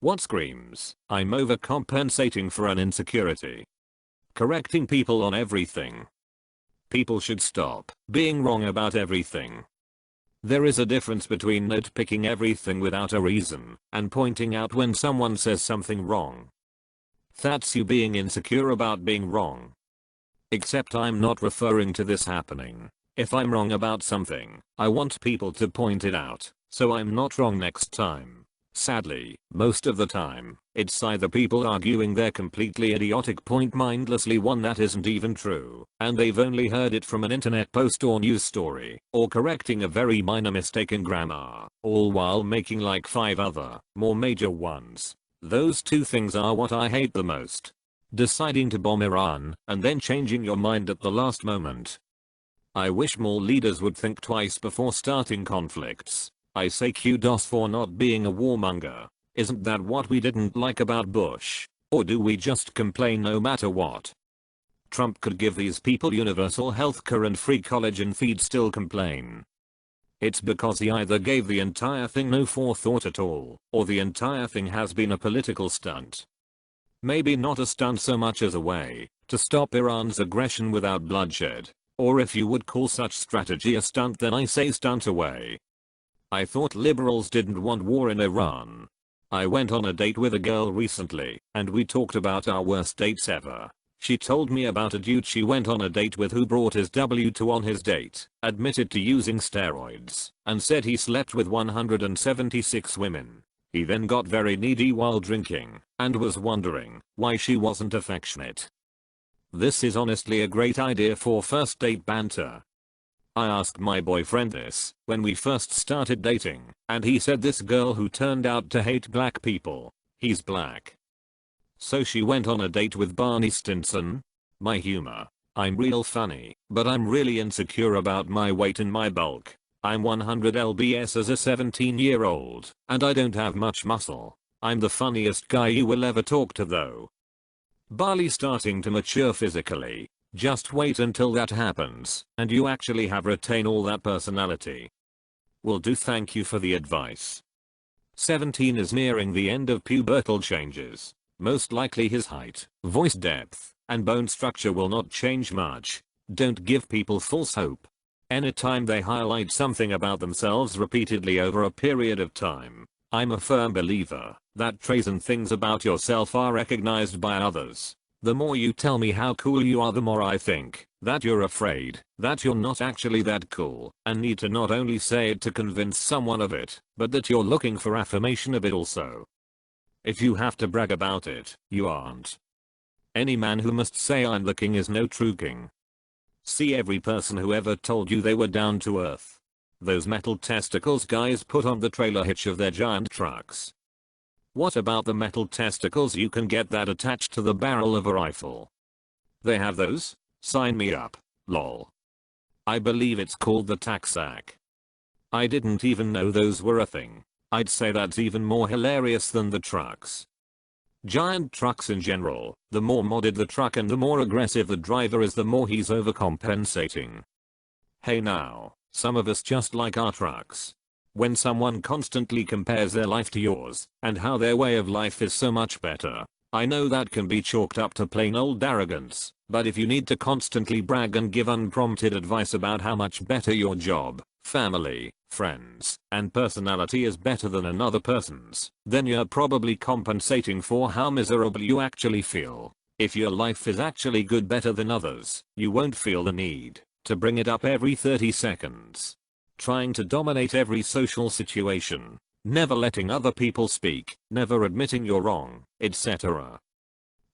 What screams, I'm overcompensating for an insecurity. Correcting people on everything. People should stop being wrong about everything. There is a difference between nitpicking everything without a reason and pointing out when someone says something wrong. That's you being insecure about being wrong. Except I'm not referring to this happening. If I'm wrong about something, I want people to point it out, so I'm not wrong next time. Sadly, most of the time, it's either people arguing their completely idiotic point mindlessly, one that isn't even true, and they've only heard it from an internet post or news story, or correcting a very minor mistake in grammar, all while making like 5 other, more major ones. Those two things are what I hate the most. Deciding to bomb Iran, and then changing your mind at the last moment. I wish more leaders would think twice before starting conflicts. I say kudos for not being a warmonger. Isn't that what we didn't like about Bush? Or do we just complain no matter what? Trump could give these people universal healthcare and free college and fe'd still complain. It's because he either gave the entire thing no forethought at all, or the entire thing has been a political stunt. Maybe not a stunt so much as a way to stop Iran's aggression without bloodshed. Or if you would call such strategy a stunt, then I say stunt away. I thought liberals didn't want war in Iran. I went on a date with a girl recently, and we talked about our worst dates ever. She told me about a dude she went on a date with who brought his W2 on his date, admitted to using steroids, and said he slept with 176 women. He then got very needy while drinking, and was wondering why she wasn't affectionate. This is honestly a great idea for first date banter. I asked my boyfriend this when we first started dating, and he said this girl who turned out to hate black people. He's black. So she went on a date with Barney Stinson? My humor. I'm real funny, but I'm really insecure about my weight and my bulk. I'm 100 lbs as a 17-year-old, and I don't have much muscle. I'm the funniest guy you will ever talk to though. Barley starting to mature physically. Just wait until that happens, and you actually have retained all that personality. Will do. Thank you for the advice. 17 is nearing the end of pubertal changes. Most likely his height, voice depth, and bone structure will not change much. Don't give people false hope. Anytime they highlight something about themselves repeatedly over a period of time, I'm a firm believer that traits and things about yourself are recognized by others. The more you tell me how cool you are, the more I think that you're afraid that you're not actually that cool and need to not only say it to convince someone of it, but that you're looking for affirmation of it also. If you have to brag about it, you aren't. Any man who must say I'm the king is no true king. See every person who ever told you they were down to earth. Those metal testicles guys put on the trailer hitch of their giant trucks. What about the metal testicles you can get that attached to the barrel of a rifle? They have those? Sign me up, lol. I believe it's called the tack sack. I didn't even know those were a thing. I'd say that's even more hilarious than the trucks. Giant trucks in general, the more modded the truck and the more aggressive the driver is, the more he's overcompensating. Hey now, some of us just like our trucks. When someone constantly compares their life to yours, and how their way of life is so much better, I know that can be chalked up to plain old arrogance, but if you need to constantly brag and give unprompted advice about how much better your job, family, friends, and personality is better than another person's, then you're probably compensating for how miserable you actually feel. If your life is actually good, better than others, you won't feel the need to bring it up every 30 seconds. Trying to dominate every social situation, never letting other people speak, never admitting you're wrong, etc.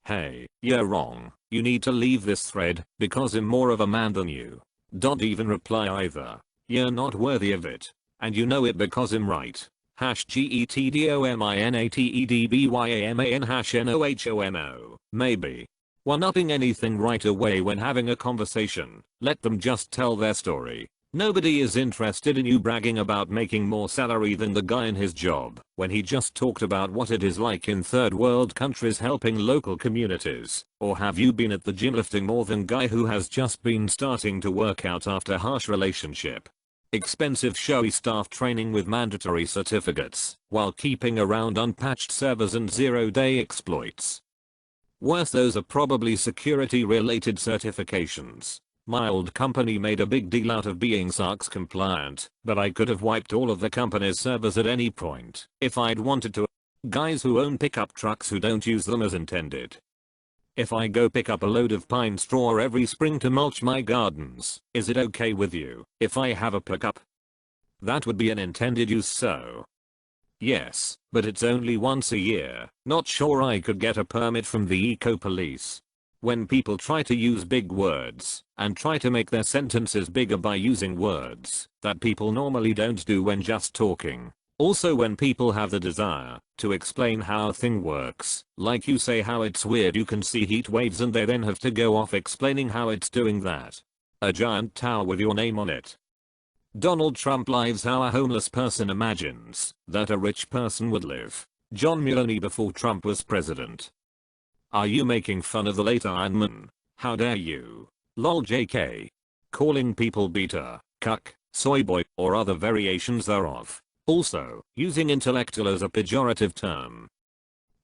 Hey, you're wrong, you need to leave this thread, because I'm more of a man than you. Don't even reply either. You're not worthy of it. And you know it because I'm right. #GETDOMINATEDBYAMAN #NOHOMO. Maybe. One-upping anything right away when having a conversation. Let them just tell their story. Nobody is interested in you bragging about making more salary than the guy in his job when he just talked about what it is like in third world countries helping local communities. Or have you been at the gym lifting more than guy who has just been starting to work out after harsh relationship? Expensive showy staff training with mandatory certificates, while keeping around unpatched servers and zero-day exploits. Worse, those are probably security-related certifications. My old company made a big deal out of being SOX compliant, but I could have wiped all of the company's servers at any point if I'd wanted to. Guys who own pickup trucks who don't use them as intended. If I go pick up a load of pine straw every spring to mulch my gardens, is it okay with you if I have a pickup? That would be an intended use, so. Yes, but it's only once a year. Not sure I could get a permit from the eco police. When people try to use big words and try to make their sentences bigger by using words that people normally don't do when just talking. Also, when people have the desire to explain how a thing works, like you say how it's weird you can see heat waves and they then have to go off explaining how it's doing that. A giant tower with your name on it. Donald Trump lives how a homeless person imagines that a rich person would live. John Mulaney before Trump was president. Are you making fun of the late Iron Man? How dare you? Lol JK. Calling people beta, cuck, soy boy, or other variations thereof. Also, using intellectual as a pejorative term.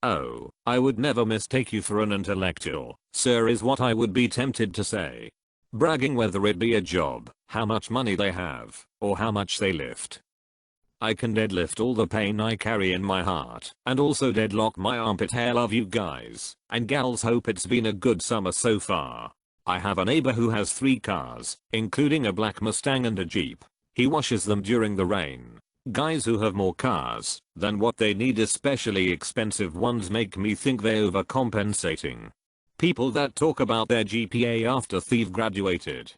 Oh, I would never mistake you for an intellectual, sir, is what I would be tempted to say. Bragging whether it be a job, how much money they have, or how much they lift. I can deadlift all the pain I carry in my heart, and also deadlock my armpit hair. Love you guys, and gals, hope it's been a good summer so far. I have a neighbor who has 3 cars, including a black Mustang and a Jeep. He washes them during the rain. Guys who have more cars than what they need, especially expensive ones, make me think they're overcompensating. People that talk about their GPA after they've graduated.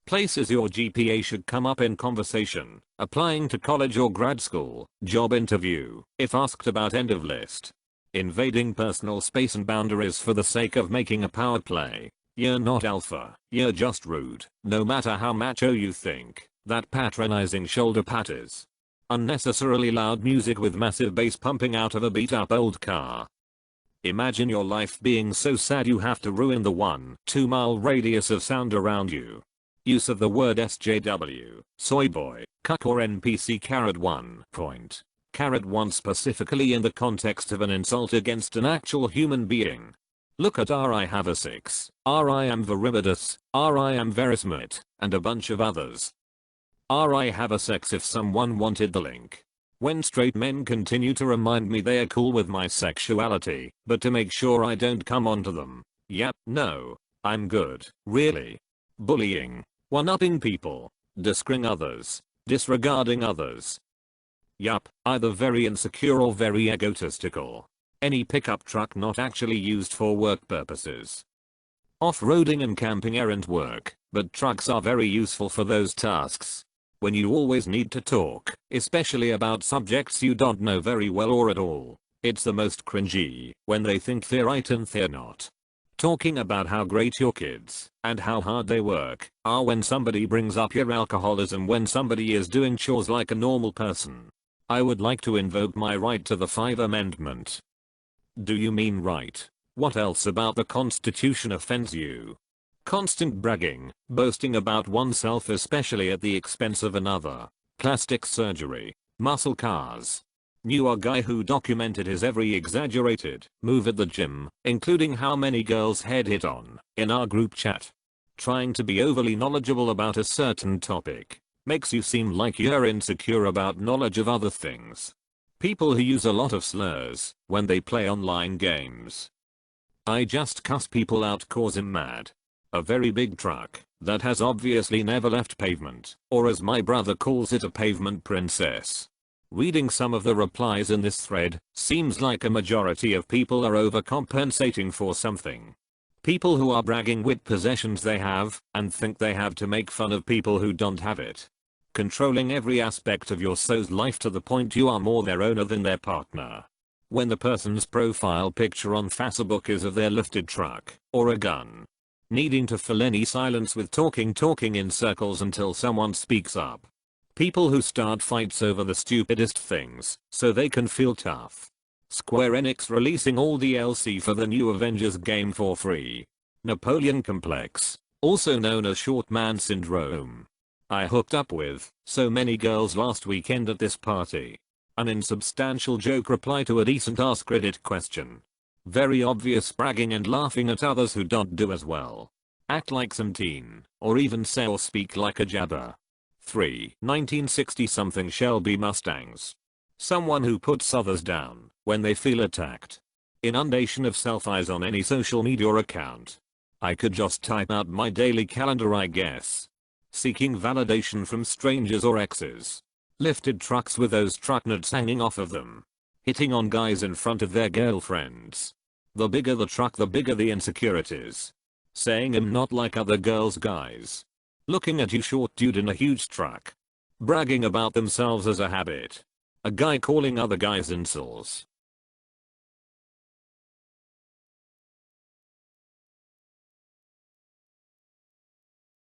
Places your GPA should come up in conversation. Applying to college or grad school, job interview, if asked about end of list. Invading personal space and boundaries for the sake of making a power play. You're not alpha, you're just rude. No matter how macho you think, that patronizing shoulder pat is. Unnecessarily loud music with massive bass pumping out of a beat up old car. Imagine your life being so sad you have to ruin the 1-2 mile radius of sound around you. Use of the word SJW, soy boy, cuck or NPC *1 point. *1 specifically in the context of an insult against an actual human being. Look at I have a 6, I am Veribidus, I am Verismit, and a bunch of others. I have a sex if someone wanted the link. When straight men continue to remind me they are cool with my sexuality, but to make sure I don't come onto them. Yep, no. I'm good. Really. Bullying. One-upping people. Discring others. Disregarding others. Yup, either very insecure or very egotistical. Any pickup truck not actually used for work purposes. Off-roading and camping errand work, but trucks are very useful for those tasks. When you always need to talk, especially about subjects you don't know very well or at all. It's the most cringy when they think they're right and they're not. Talking about how great your kids and how hard they work are when somebody brings up your alcoholism when somebody is doing chores like a normal person. I would like to invoke my right to the 5th Amendment. Do you mean right? What else about the Constitution offends you? Constant bragging, boasting about oneself especially at the expense of another. Plastic surgery, muscle cars. Knew a guy who documented his every exaggerated move at the gym, including how many girls head hit on, in our group chat. Trying to be overly knowledgeable about a certain topic makes you seem like you're insecure about knowledge of other things. People who use a lot of slurs when they play online games. I just cuss people out cause I'm mad. A very big truck that has obviously never left pavement, or as my brother calls it, a pavement princess. Reading some of the replies in this thread, seems like a majority of people are overcompensating for something. People who are bragging with possessions they have, and think they have to make fun of people who don't have it. Controlling every aspect of your so's life to the point you are more their owner than their partner. When the person's profile picture on Facebook is of their lifted truck, or a gun. Needing to fill any silence with talking in circles until someone speaks up. People who start fights over the stupidest things, so they can feel tough. Square Enix releasing all DLC for the new Avengers game for free. Napoleon complex, also known as short man syndrome. I hooked up with so many girls last weekend at this party. An insubstantial joke reply to a decent askreddit question. Very obvious bragging and laughing at others who don't do as well. Act like some teen, or even say or speak like a jabber. 3. 1960 something Shelby Mustangs. Someone who puts others down when they feel attacked. Inundation of selfies on any social media account. I could just type out my daily calendar, I guess. Seeking validation from strangers or exes. Lifted trucks with those truck nuts hanging off of them. Hitting on guys in front of their girlfriends. The bigger the truck, the bigger the insecurities. Saying I'm not like other girls, guys. Looking at you short dude in a huge truck. Bragging about themselves as a habit. A guy calling other guys incels.